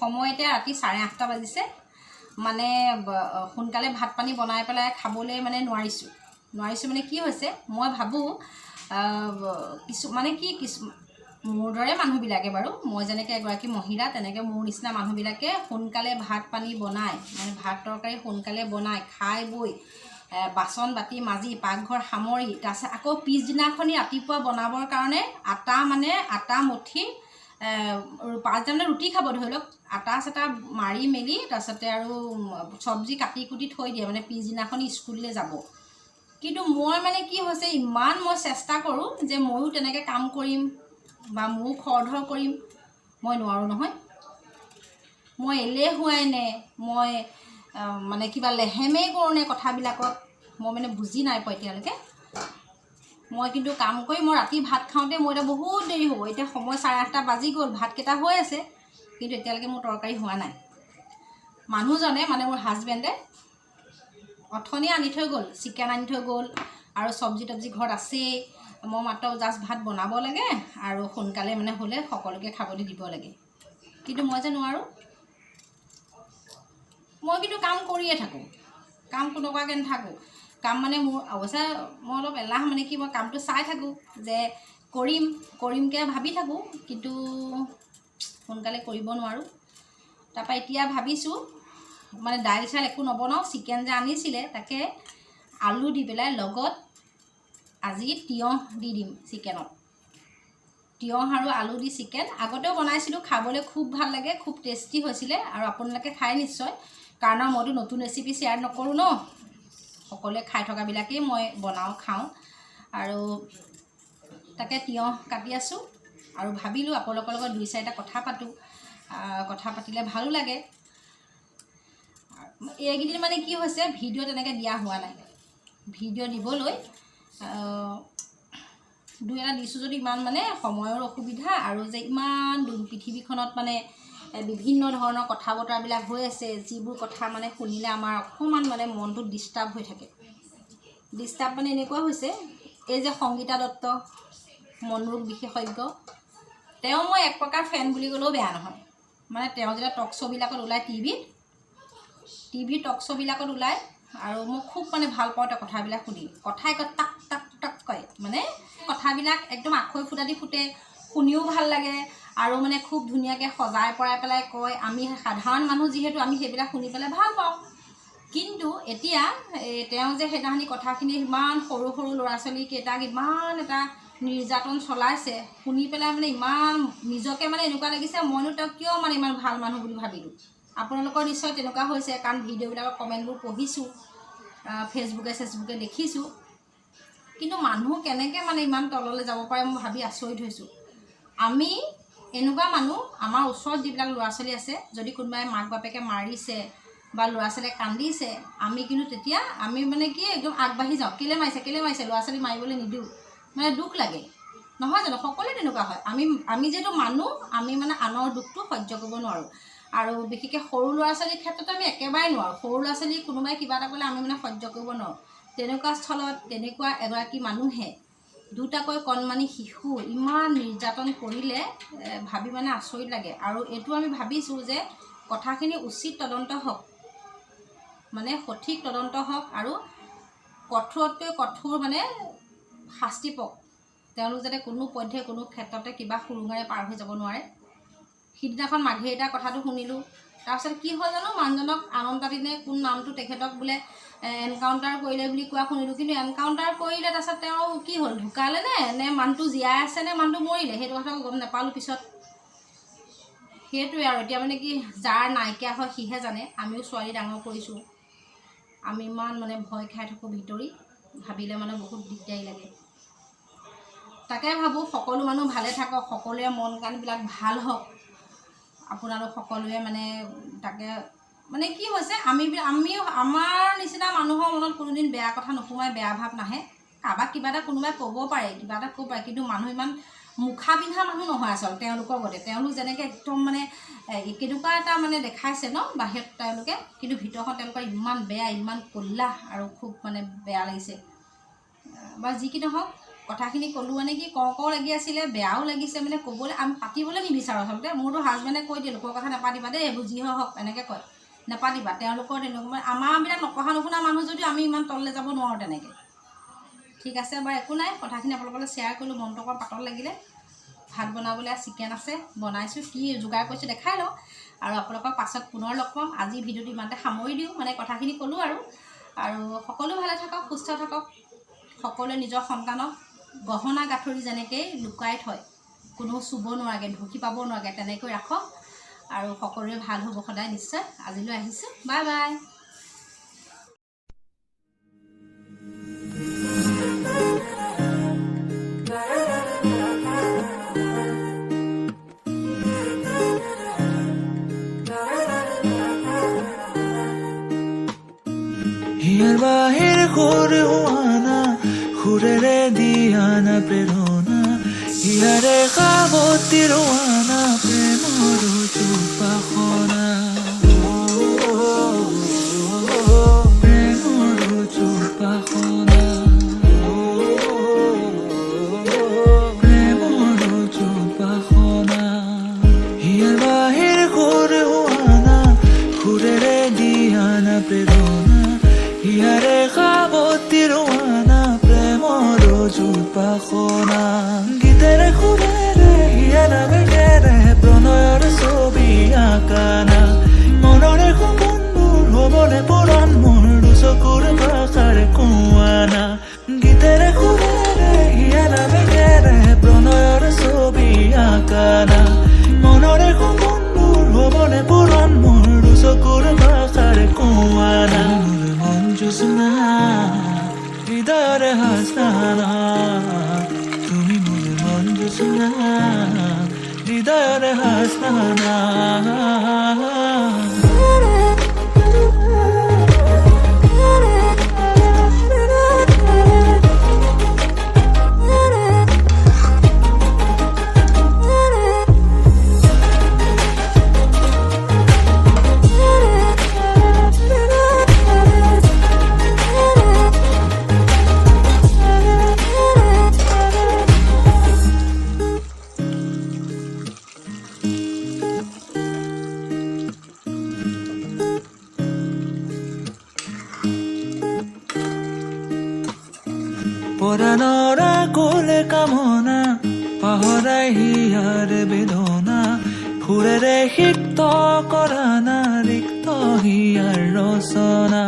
সময়তে ৰাতি 8:30 বাজিছে মানে সোনকালে ভাত পানী বনাই পেলাই খাবলৈ মানে নোৱাৰিছোঁ মানে কি হৈছে মই ভাবোঁ মোৰ দৰে মানুহবিলাকে বাৰু মই যেনেকৈ এগৰাকী মহিলা তেনেকৈ মোৰ নিচিনা মানুহবিলাকে সোনকালে ভাত পানী বনাই মানে ভাত তৰকাৰী সোনকালে বনাই খাই বৈ বাচন বাতি মাজি পাকঘৰ সামৰি তাৰপিছত আকৌ পিছদিনাখনি ৰাতিপুৱা বনাবৰ কাৰণে আটা মঠি পাঁচজনে ৰুটি খাব ধৰি লওক আটা চাটা মাৰি মেলি তাৰপিছতে আৰু চব্জি কাটি কুটি থৈ দিয়ে মানে পিছদিনাখনি স্কুললৈ যাব কিন্তু মই মানে কি হৈছে ইমান মই চেষ্টা কৰোঁ যে ময়ো তেনেকৈ কাম কৰিম বা ময়ো খৰধৰ কৰিম মই নোৱাৰোঁ নহয় মই এলেহুৱাই নে মই মানে কিবা লেহেমেই কৰোঁ নে কথাবিলাকত মই মানে বুজি নাই পোৱা এতিয়ালৈকে মই কিন্তু কাম কৰি মই ৰাতি ভাত খাওঁতে মই এতিয়া বহুত দেৰি হ'ব এতিয়া সময় 8:30 বাজি গ'ল ভাতকেইটা হৈ আছে কিন্তু এতিয়ালৈকে মোৰ তৰকাৰী হোৱা নাই মানুহজনে মানে মোৰ হাজবেণ্ডে অথনি আনি থৈ গ'ল চিকেন আনি থৈ গ'ল আৰু চব্জি তব্জি ঘৰত আছেই মই মাত্ৰ জাষ্ট ভাত বনাব লাগে আৰু সোনকালে মানে হ'লে সকলোকে খাবলৈ দিব লাগে কিন্তু মই যে নোৱাৰোঁ মই কিন্তু কাম কৰিয়ে থাকোঁ কাম কোনোবাকৈ নাথাকোঁ কাম মানে মোৰ অৱশ্যে মই অলপ এলাহ মানে কি মই কামটো চাই থাকোঁ যে কৰিমকৈ ভাবি থাকোঁ কিন্তু সোনকালে কৰিব নোৱাৰোঁ তাৰপৰা এতিয়া ভাবিছোঁ মানে দাইল চাইল একো নবনাওঁ চিকেন যে আনিছিলে তাকে আলু দি পেলাই লগত আজি তিয়ঁহ দি দিম চিকেনত তিয়ঁহ আৰু আলু দি চিকেন আগতেও বনাইছিলোঁ খাবলৈ খুব ভাল লাগে খুব টেষ্টি হৈছিলে আৰু আপোনালোকে খাই নিশ্চয় কাৰণ মইতো নতুন ৰেচিপি শ্বেয়াৰ নকৰোঁ ন সকলোৱে খাই থকাবিলাকেই মই বনাওঁ খাওঁ আৰু তাকে তিয়ঁহ কাটি আছোঁ আৰু ভাবিলোঁ আপোনালোকৰ লগত 2-4টা কথা পাতোঁ কথা পাতিলে ভালো লাগে এইকেইদিন মানে কি হৈছে ভিডিঅ' তেনেকৈ দিয়া হোৱা নাই ভিডিঅ' দিবলৈ 2-এটা দিছোঁ যদি ইমান মানে সময়ৰ অসুবিধা আৰু যে ইমান পৃথিৱীখনত মানে বিভিন্ন ধৰণৰ কথা বতৰাবিলাক হৈ আছে যিবোৰ কথা মানে শুনিলে আমাৰ অকণমান মানে মনটো ডিষ্টাৰ্ব হৈ থাকে ডিষ্টাৰ্ব মানে এনেকুৱা হৈছে এই যে সংগীতা দত্ত মনোৰোগ বিশেষজ্ঞ তেওঁ মই এক প্ৰকাৰ ফেন বুলি ক'লেও বেয়া নহয় মানে তেওঁ যেতিয়া টক শ্ব'বিলাকত ওলায় টিভি টক শ্ব'বিলাকত ওলায় আৰু মই খুব মানে ভাল পাওঁ তেওঁ কথাবিলাক শুনি কথাই কয় টাক টাক টাক কয় মানে কথাবিলাক একদম আখৈ ফুটা দি ফুটে শুনিও ভাল লাগে আৰু মানে খুব ধুনীয়াকৈ সজাই পৰাই পেলাই কয় আমি সাধাৰণ মানুহ যিহেতু আমি সেইবিলাক শুনি পেলাই ভাল পাওঁ কিন্তু এতিয়া তেওঁ যে সেইদিনাখনি কথাখিনি ইমান সৰু ল'ৰা ছোৱালীকেইটাক ইমান এটা নিৰ্যাতন চলাইছে শুনি পেলাই মানে ইমান নিজকে মানে এনেকুৱা লাগিছে মইনো তেওঁক কিয় মানে ইমান ভাল মানুহ বুলি ভাবিলোঁ আপোনালোকৰ নিশ্চয় তেনেকুৱা হৈছে কাৰণ ভিডিঅ'বিলাকৰ কমেণ্টবোৰ পঢ়িছোঁ ফেচবুকে দেখিছোঁ কিন্তু মানুহ কেনেকৈ মানে ইমান তললৈ যাব পাৰে মই ভাবি আচৰিত হৈছোঁ আমি এনেকুৱা মানুহ আমাৰ ওচৰত যিবিলাক ল'ৰা ছোৱালী আছে যদি কোনোবাই মাক বাপেকে মাৰিছে বা ল'ৰা ছোৱালীয়ে কান্দিছে আমি কিন্তু তেতিয়া আমি মানে কি একদম আগবাঢ়ি যাওঁ কেলৈ মাৰিছে ল'ৰা ছোৱালী মাৰিবলৈ নিদিওঁ মানে দুখ লাগে নহয় জানো সকলোৱে তেনেকুৱা হয় আমি যিহেতু মানুহ আমি মানে আনৰ দুখটো সহ্য কৰিব নোৱাৰোঁ আৰু বিশেষকৈ সৰু ল'ৰা ছোৱালীৰ ক্ষেত্ৰত আমি একেবাৰে নোৱাৰোঁ সৰু ল'ৰা ছোৱালী কোনোবাই কিবা এটা ক'লে আমি মানে সহ্য কৰিব নোৱাৰোঁ তেনেকুৱা স্থলত তেনেকুৱা এগৰাকী মানুহে 2টাকৈ কণমানি শিশু ইমান নিৰ্যাতন কৰিলে ভাবি মানে আচৰিত লাগে আৰু এইটো আমি ভাবিছোঁ যে কথাখিনি উচিত তদন্ত হওক মানে সঠিক তদন্ত হওক আৰু কঠোৰতকৈ কঠোৰ মানে শাস্তি পাওক তেওঁলোক যাতে কোনো পধ্যে কোনো ক্ষেত্ৰতে কিবা সুৰুঙাৰে পাৰ হৈ যাব নোৱাৰে সিদিনাখন মাঘেৰিটাৰ কথাটো শুনিলোঁ তাৰপিছত কি হ'ল জানো মানুহজনক আনন্দাদিনে কোন নামটো তেখেতক বোলে এনকাউণ্টাৰ কৰিলে বুলি কোৱা শুনিলোঁ কিন্তু এনকাউণ্টাৰ কৰিলে তাৰপিছত তেওঁ কি হ'ল ঢুকালে নে মানুহটো জীয়াই আছে নে মানুহটো মৰিলে সেইটো কথা গম নাপালোঁ পিছত সেইটোৱে আৰু এতিয়া মানে কি যাৰ নাইকিয়া হয় সিহে জানে আমিও ছোৱালী ডাঙৰ কৰিছোঁ আমি ইমান মানে ভয় খাই থাকোঁ ভিতৰি ভাবিলে মানে বহুত দিগদাৰী লাগে তাকে ভাবোঁ সকলো মানুহ ভালে থাকক সকলোৰে মন কাণবিলাক ভাল হওক আপোনালোক সকলোৱে মানে তাকে মানে কি হৈছে আমি আমাৰ নিচিনা মানুহৰ মনত কোনোদিন বেয়া কথা নোসোমায় বেয়া ভাৱ নাহে কাৰোবাক কিবা এটা কোনোবাই ক'ব পাৰে কিবা এটা ক'ব পাৰে কিন্তু মানুহ ইমান মুখা পিন্ধা মানুহ নহয় আচলতে তেওঁলোকৰ গতে তেওঁলোক যেনেকৈ একদম মানে কেনেকুৱা এটা মানে দেখাইছে ন বাহিৰত তেওঁলোকে কিন্তু ভিতৰখন তেওঁলোকৰ ইমান বেয়া ইমান ক'লা আৰু খুব মানে বেয়া লাগিছে বা যি কি নহওক কথাখিনি ক'লোঁ মানে কি কওঁ লাগি আছিলে, বেয়াও লাগিছে মানে ক'বলৈ, আমি পাতিবলৈ নিবিচাৰোঁ আচলতে। মোৰতো হাজবেণ্ডে কৈ দিয়ে লোকৰ কথা নাপাতিবা দেই, এইবোৰ যি হওক এনেকৈ কয়, নাপাতিবা। তেওঁলোকৰ তেনেকুৱা আমাৰবিলাক নপঢ়া নুশুনা মানুহ যদিও আমি ইমান তললৈ যাব নোৱাৰোঁ তেনেকৈ। ঠিক আছে বাৰু, একো নাই, কথাখিনি আপোনালোকৰ শ্বেয়াৰ কৰিলোঁ, মনটো অকণ পাতল লাগিলে। ভাত বনাবলৈ চিকেন আছে, বনাইছোঁ, কি যোগাৰ কৰিছোঁ দেখাই লওঁ, আৰু আপোনালোকক পাছত পুনৰ লগ পাম। আজি ভিডিঅ'টো ইমানতে সামৰি দিওঁ, মানে কথাখিনি ক'লোঁ আৰু সকলো ভালে থাকক, সুস্থ থাকক। সকলোৱে নিজৰ সন্তানক গহনা গাঁঠৰি যেনেকৈ লুকাই থয়, কোনো চুব নোৱাৰাকৈ, ঢুকি পাব নোৱাৰাকৈ, তেনেকৈ ৰাখক, আৰু সকলোৰে ভাল হ'ব সদায় নিশ্চয়। আজিলৈ আহিছোঁ, বাই বাই। হিয়াৰ বাহিৰ সুৰ হোৱানা, সুৰেৰে দিয়ানা প্ৰেৰণা, হিয়াৰে সাৱতী ৰোৱানা, প্ৰেমৰ চুপাসনা, প্ৰেমৰ চুপাসনা, প্ৰেমৰ চুপাসনা। হিয়াৰ বাহিৰ সুৰ হোৱানা, সুৰেৰে দিয়ানা প্ৰেৰণা, হিয়াৰে সাৱতী ৰোৱানা, প্ৰেমৰ চুপাসনা। গীতেৰে সুৰেৰে হিয়াৰা বেগেৰে প্ৰণয়ৰ ছবি আঁকানা, মনৰে সপোনবোৰ হ'বনে পূৰণ, মোৰ দুচকুৰ ভাষাৰ কোৱানা। গীতেৰে সুৰেৰে হিয়াৰা বেগেৰে প্ৰণয়ৰ ছবি আঁকানা, মনৰে সপোনবোৰ হ'বনে পূৰণ, মোৰ দুচকুৰ ভাষাৰ কোৱানা। জোৎস্না হৃদয়ৰে হাসনা, তুমি মোৰ মন জোৎস্না হৃদয়ৰে হাসনা। পৰাণৰ কোলে কামনা, পাহৰাই হিয়াৰ বেদনা, সুৰেৰে সিক্ত কৰা না ৰিক্ত হিয়াৰ ৰচনা।